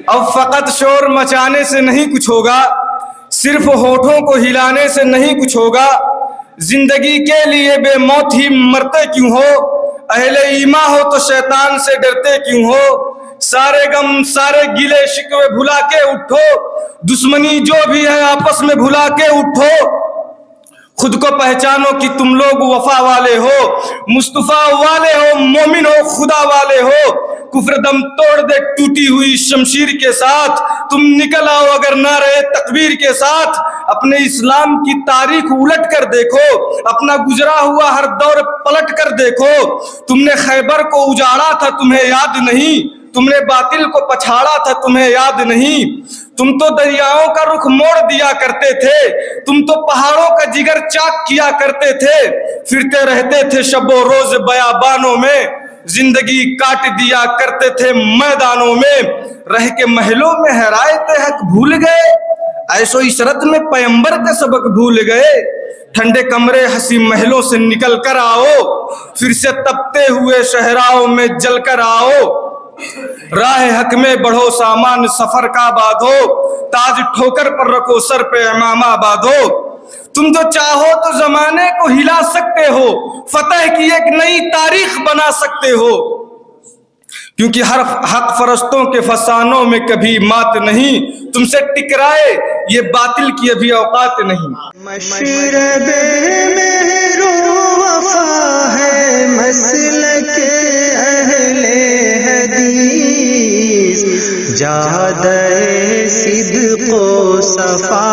اب فقط شور مچانے سے نہیں کچھ ہوگا، صرف ہونٹوں کو ہلانے سے نہیں کچھ ہوگا، زندگی کے لیے بے موت ہی مرتے کیوں ہو، اہل ایمان ہو تو شیطان سے ڈرتے کیوں ہو، سارے غم سارے گلے شکوے بھلا کے اٹھو، دشمنی جو بھی ہے آپس میں بھلا کے اٹھو، خود کو پہچانو کہ تم لوگ وفا والے ہو، مصطفیٰ والے ہو، مومن ہو، خدا والے ہو، کفر دم توڑ دے ٹوٹی ہوئی شمشیر کے ساتھ، تم نکل آؤ اگر نہ رہے تکبیر کے ساتھ، اپنے اسلام کی تاریخ الٹ کر دیکھو، اپنا گزرا ہوا ہر دور پلٹ کر دیکھو، تم نے خیبر کو اجاڑا تھا تمہیں یاد نہیں، تم نے باطل کو پچھاڑا تھا تمہیں یاد نہیں، تم تو دریاؤں کا رخ موڑ دیا کرتے تھے، تم تو پہاڑوں کا جگر چاک کیا کرتے تھے، پھرتے رہتے تھے شب و روز بیابانوں میں، زندگی کاٹ دیا کرتے تھے میدانوں میں، رہ کے محلوں میں حرایت حق بھول گئے، عیش و عشرت میں پیمبر کا سبق بھول گئے، ٹھنڈے کمرے ہنسی محلوں سے نکل کر آؤ، پھر سے تپتے ہوئے صحراؤں میں جل کر آؤ، راہ حق میں بڑھو سامان سفر کا باندھو، تاج ٹھوکر پر رکھو سر پہ امامہ باندھو، تم تو چاہو تو زمانے کو ہلا سکتے ہو، فتح کی ایک نئی تاریخ بنا سکتے ہو، کیونکہ ہر حق پرستوں کے فسانوں میں کبھی مات نہیں، تم سے ٹکرائے یہ باطل کی ابھی اوقات نہیں۔ مشرب مہر و وفا ہے مسلک اہل حدیث، جادہ صدق و صفا